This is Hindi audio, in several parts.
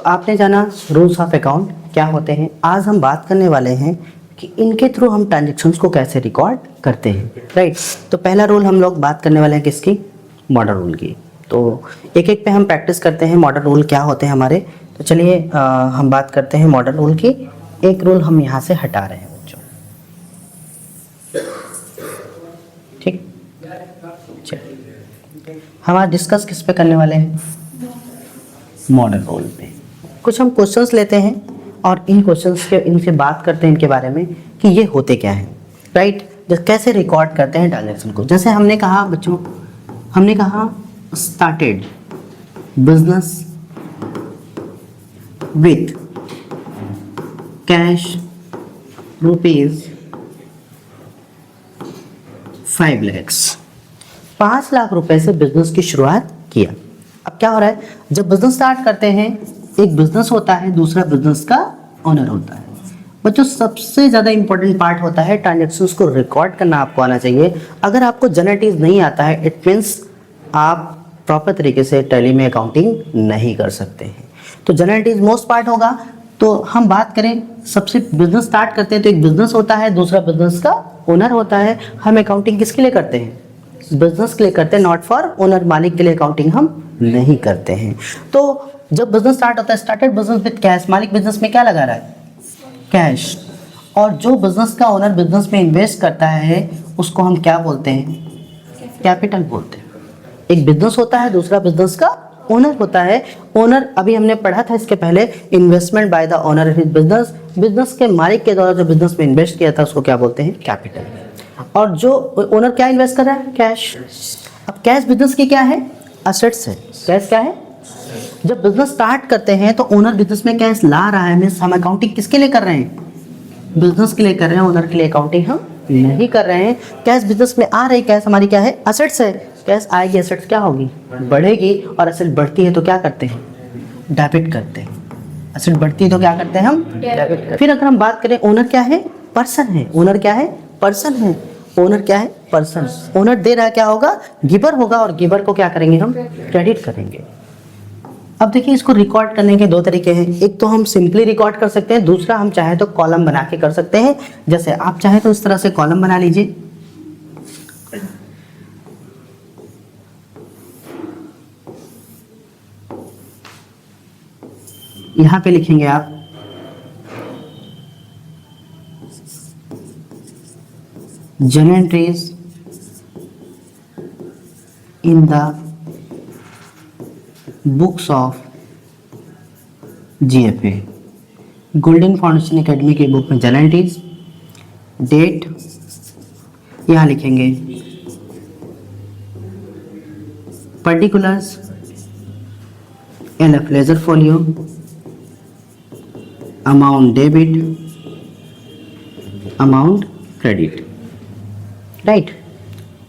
आपने जाना रूल्स ऑफ अकाउंट क्या होते हैं। आज हम बात करने वाले हैं कि इनके थ्रू हम ट्रांजेक्शन्स को कैसे रिकॉर्ड करते हैं, राइट। तो पहला रूल हम लोग बात करने वाले हैं किसकी, मॉडल रूल की। तो एक एक पे हम प्रैक्टिस करते हैं मॉडल रूल क्या होते हैं हमारे। तो चलिए हम बात करते हैं मॉडल रूल की। एक रूल हम यहाँ से हटा रहे हैं बच्चों, ठीक। चलिए हम आज डिस्कस किस पे करने वाले हैं, मॉडल रूल पे। कुछ हम क्वेश्चंस लेते हैं और इन क्वेश्चंस के इनसे बात करते हैं इनके बारे में कि ये होते क्या हैं, राइट। कैसे रिकॉर्ड करते हैं ट्रांजैक्शन को। जैसे हमने कहा बच्चों, हमने कहा started business with cash rupees 5 lakh, 5 lakh रुपए से बिजनेस की शुरुआत किया। अब क्या हो रहा है, जब बिजनेस स्टार्ट करते हैं, एक बिजनेस होता है, दूसरा बिजनेस का ओनर होता है। बच्चों सबसे ज़्यादा इंपॉर्टेंट पार्ट होता है ट्रांजैक्शंस को रिकॉर्ड करना आपको आना चाहिए। अगर आपको जनरल नहीं आता है, इट मीन्स आप प्रॉपर तरीके से टैली में अकाउंटिंग नहीं कर सकते हैं। तो जनरल मोस्ट पार्ट होगा। तो हम बात करें, सबसे बिजनेस स्टार्ट करते हैं तो एक बिजनेस होता है, दूसरा बिजनेस का ओनर होता है। हम अकाउंटिंग किसके लिए करते हैं, बिजनेस के लिए करते हैं, नॉट फॉर ओनर, मालिक के लिए अकाउंटिंग हम नहीं करते हैं। तो जब बिजनेस स्टार्ट होता है, स्टार्टेड बिजनेस विद कैश, मालिक बिजनेस में क्या लगा रहा है, कैश। और जो बिजनेस का ओनर बिजनेस में इन्वेस्ट करता है उसको हम क्या बोलते हैं, कैपिटल बोलते हैं। एक बिजनेस होता है, दूसरा बिजनेस का ओनर होता है। ओनर अभी हमने पढ़ा था इसके पहले, investment by the owner of business, business के मालिक के द्वारा जो बिजनेस में इन्वेस्ट किया था उसको क्या बोलते हैं, कैपिटल। और जो ओनर क्या इन्वेस्ट कर रहा है, कैश। अब कैश बिजनेस की क्या है, असेट्स है। कैश क्या है, जब बिजनेस स्टार्ट करते हैं तो ओनर बिजनेस में कैश ला रहा है, मीन्स हम अकाउंटिंग किसके लिए कर रहे हैं, बिजनेस के लिए कर रहे हैं, ओनर के लिए अकाउंटिंग हम नहीं कर रहे हैं। कैश बिजनेस में आ रही, कैश हमारी क्या है, असेट्स है। कैश आएगी, असेट्स क्या होगी, बढ़ेगी। और असेट बढ़ती है तो क्या करते हैं, डेबिट करते हैं। असेट बढ़ती है तो क्या करते हैं, हम डेबिट करते हैं। फिर अगर हम बात करें, ओनर क्या है, पर्सन है। ओनर क्या है, पर्सन है। ओनर क्या है, पर्सन। ओनर दे रहा है, क्या होगा, गिवर होगा। और गिवर को क्या करेंगे, हम क्रेडिट करेंगे। अब देखिए, इसको रिकॉर्ड करने के दो तरीके हैं। एक तो हम सिंपली रिकॉर्ड कर सकते हैं, दूसरा हम चाहे तो कॉलम बना के कर सकते हैं। जैसे आप चाहे तो इस तरह से कॉलम बना लीजिए। यहां पे लिखेंगे आप general entries in the books of GFA, Golden Foundation Academy की बुक में जनरल एंट्रीज, डेट यहाँ लिखेंगे, particulars in a ledger folio, amount debit, amount credit, right.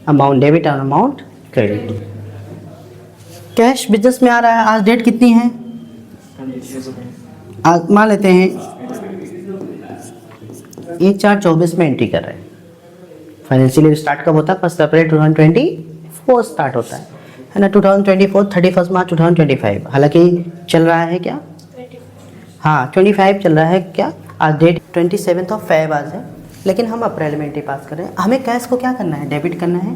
Amount debit और अमाउंट क्रेडिट। कैश बिजनेस में आ रहा है, आज डेट कितनी है, आज मान लेते हैं 1/4/24 में एंट्री कर रहे हैं। फाइनेंशियल ईयर स्टार्ट कब होता है, 1 अप्रैल 2024 स्टार्ट होता है ना। 2024 31 मार्च 2025, हालांकि चल रहा है क्या, हाँ 25 चल रहा है क्या। आज डेट 27 फेब आज है, लेकिन हम अप्रैल में एंट्री पास कर रहे हैं। हमें कैश को क्या करना है, डेबिट करना है।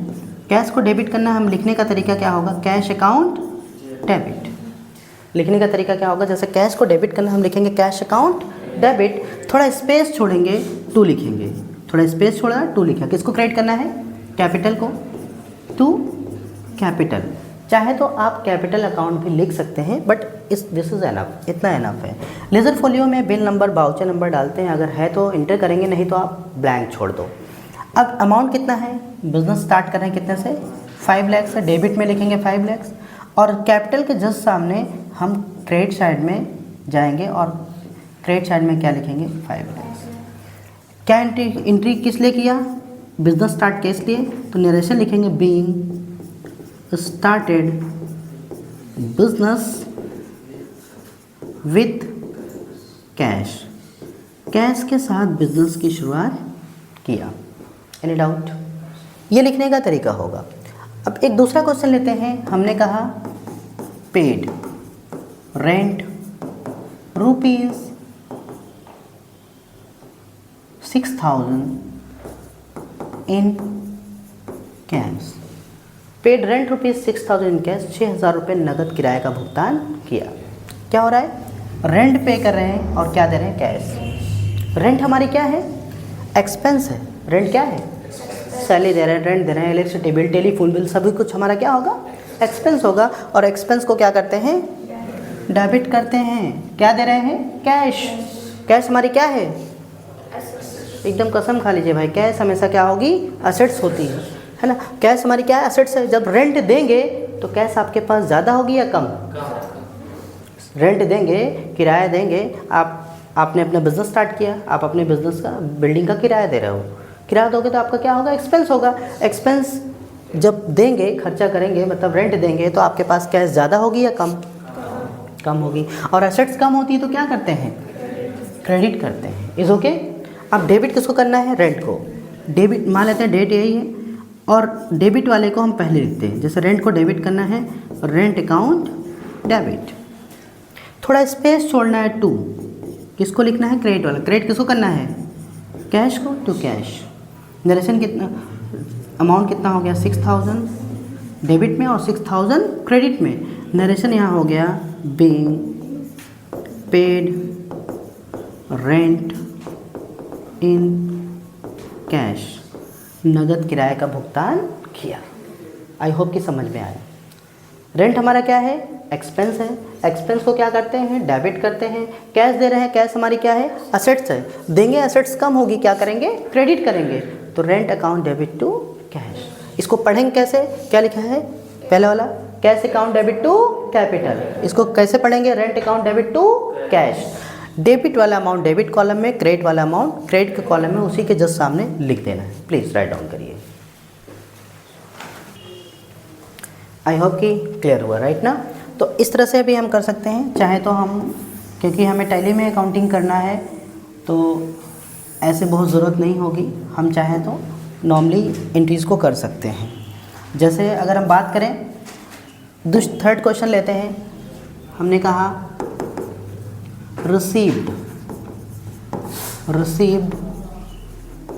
कैश को डेबिट करना है, हम लिखने का तरीका क्या होगा, कैश अकाउंट डेबिट। लिखने का तरीका क्या होगा, जैसे कैश को डेबिट करना हम लिखेंगे कैश अकाउंट डेबिट, थोड़ा स्पेस छोड़ेंगे, टू लिखेंगे। थोड़ा स्पेस छोड़ा, टू लिखा। किसको क्रेडिट करना है, कैपिटल को, टू कैपिटल। चाहे तो आप कैपिटल अकाउंट भी लिख सकते हैं, बट दिस इज एनफ, इतना एनफ है। लेजर फोलियो में बिल नंबर, बाउचर नंबर डालते हैं, अगर है तो इंटर करेंगे, नहीं तो आप ब्लैंक छोड़ दो। अब अमाउंट कितना है, बिजनेस स्टार्ट कर रहे हैं कितने से, 5 लाख से। डेबिट में लिखेंगे 5 लाख, और कैपिटल के जस्ट सामने हम क्रेडिट साइड में जाएंगे और क्रेडिट साइड में क्या लिखेंगे, 5 लाख। क्या एंट्री किस लिए किया, बिजनेस स्टार्ट केस लिए, तो नरेशन लिखेंगे being started business with cash, cash के साथ बिजनेस की शुरुआत किया। एनी डाउट, ये लिखने का तरीका होगा। अब एक दूसरा क्वेश्चन लेते हैं। हमने कहा paid rent rupees 6,000 in cash. Paid rent rupees 6,000 in cash, 6,000 रुपये नगद किराए का भुगतान किया। क्या हो रहा है, रेंट पे कर रहे हैं और क्या दे रहे हैं, कैश। रेंट हमारी क्या है, एक्सपेंस है। रेंट क्या है, सैलरी दे रहे हैं, रेंट दे रहे हैं, इलेक्ट्रिसिटी बिल, टेलीफोन बिल, सभी कुछ हमारा क्या होगा, एक्सपेंस होगा। और एक्सपेंस को क्या करते हैं, डेबिट करते हैं। क्या दे रहे हैं, कैश। कैश हमारी क्या है, एकदम कसम खा लीजिए भाई, कैश हमेशा क्या होगी, असेट्स होती है ना। कैश हमारी क्या है, असेट्स है। जब रेंट देंगे तो कैश आपके पास ज़्यादा होगी या कम, रेंट देंगे, किराया देंगे। आपने अपना बिजनेस स्टार्ट किया, आप अपने बिजनेस का, बिल्डिंग का किराया दे रहे हो, किराया दोगे तो आपका क्या होगा, एक्सपेंस होगा। एक्सपेंस जब देंगे, खर्चा करेंगे, मतलब रेंट देंगे, तो आपके पास कैश ज़्यादा होगी या कम, कम होगी। और एसेट्स कम होती है तो क्या करते हैं, क्रेडिट करते हैं। Is okay. अब डेबिट किसको करना है, रेंट को। डेबिट मान लेते हैं, डेट यही है और डेबिट वाले को हम पहले लिखते हैं। जैसे रेंट को डेबिट करना है, रेंट अकाउंट डेबिट। थोड़ा स्पेस छोड़ना है, टू। किसको लिखना है, क्रेडिट वाला। क्रेडिट किसको करना है, कैश को, टू कैश। नरेशन कितना, अमाउंट कितना हो गया, 6,000 डेबिट में और 6,000 क्रेडिट में। नरेशन यहाँ हो गया, being paid rent in cash, नगद किराए का भुगतान किया। आई होप कि समझ में आया। रेंट हमारा क्या है, एक्सपेंस है। एक्सपेंस को क्या करते हैं, डेबिट करते हैं। कैश दे रहे हैं, कैश हमारी क्या है, असेट्स है। देंगे, असेट्स कम होगी, क्या करेंगे, क्रेडिट करेंगे। तो rent account debit to cash. इसको पढ़ेंगे कैसे, क्या लिखा है पहले वाला, cash account debit to capital. इसको कैसे पढ़ेंगे, rent account debit to cash. Debit वाला अमाउंट डेबिट कॉलम में, क्रेडिट वाला अमाउंट क्रेडिट के कॉलम में, उसी के जस्ट सामने लिख देना है। प्लीज़ राइट डाउन करिए। आई होप कि क्लियर हुआ, राइट ना। तो इस तरह से भी हम कर सकते हैं, चाहे तो हम, क्योंकि हमें टैली में अकाउंटिंग करना है तो ऐसे बहुत ज़रूरत नहीं होगी। हम चाहें तो नॉर्मली एंट्रीज़ को कर सकते हैं। जैसे अगर हम बात करें, थर्ड क्वेश्चन लेते हैं। हमने कहा received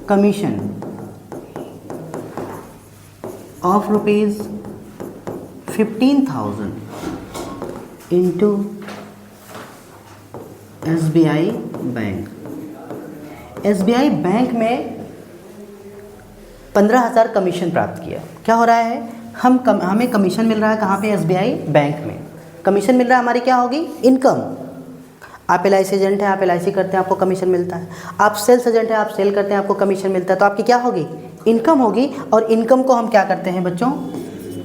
commission of rupees 15,000 into SBI bank. SBI bank में 15,000 कमीशन प्राप्त किया। क्या हो रहा है, हमें कमीशन मिल रहा है कहाँ पे, SBI बैंक में। कमीशन मिल रहा है, हमारी क्या होगी, इनकम। आप LIC एजेंट हैं, आप LIC करते हैं, आपको कमीशन मिलता है। आप सेल्स एजेंट हैं, आप सेल करते हैं, आपको कमीशन मिलता है। तो आपकी क्या होगी, इनकम होगी। और इनकम को हम क्या करते हैं बच्चों,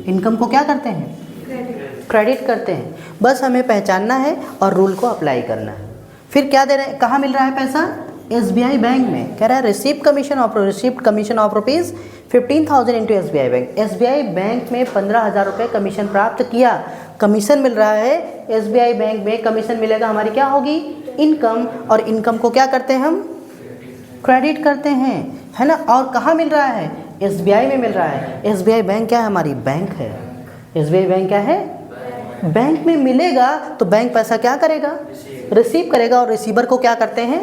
इनकम को क्या करते हैं, क्रेडिट करते हैं। बस हमें पहचानना है और रूल को अप्लाई करना है। फिर क्या दे रहे हैं, कहाँ मिल रहा है पैसा, SBI बैंक में। कह रहा है received commission of rupees 15,000 into SBI bank. SBI bank में 15,000 रुपये कमीशन प्राप्त किया। कमीशन मिल रहा है SBI बैंक में, कमीशन मिलेगा, हमारी क्या होगी, इनकम। और इनकम को क्या करते हैं हम, क्रेडिट करते हैं, है ना। और कहाँ मिल रहा है, SBI में मिल रहा है। SBI बैंक क्या है, हमारी बैंक है। SBI बैंक क्या है, बैंक में मिलेगा तो बैंक पैसा क्या करेगा, रिसीव करेगा। और रिसीवर को क्या करते हैं,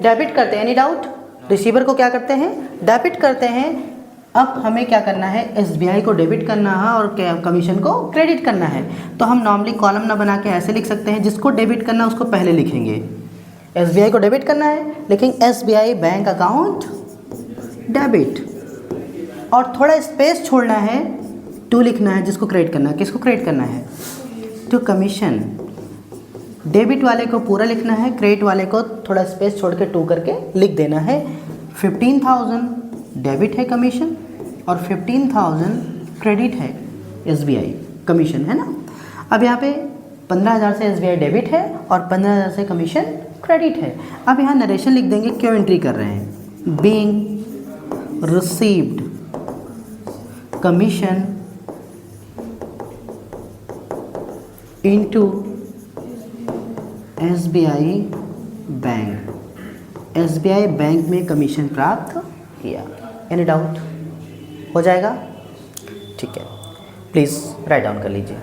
डेबिट करते हैं। एनी डाउट, रिसीवर को क्या करते हैं, डेबिट करते हैं। अब हमें क्या करना है, SBI को डेबिट करना है और कमीशन को क्रेडिट करना है। तो हम नॉर्मली कॉलम ना बना के ऐसे लिख सकते हैं, जिसको डेबिट करना है उसको पहले लिखेंगे। SBI को डेबिट करना है, लेकिन SBI बैंक अकाउंट डेबिट। और थोड़ा स्पेस छोड़ना है, टू लिखना है, जिसको क्रेडिट करना है। किसको क्रेडिट करना है, टू कमीशन। डेबिट वाले को पूरा लिखना है, क्रेडिट वाले को थोड़ा स्पेस छोड़ के टू करके लिख देना है। 15,000 डेबिट है कमीशन और 15,000 क्रेडिट है SBI कमीशन, है ना। अब यहाँ पे 15,000 से SBI डेबिट है और 15,000 से कमीशन क्रेडिट है। अब यहाँ नरेशन लिख देंगे, क्यों एंट्री कर रहे हैं, being received commission into SBI bank. SBI bank में कमीशन प्राप्त किया। एनी डाउट, हो जाएगा, ठीक है। प्लीज़ राइट डाउन कर लीजिए।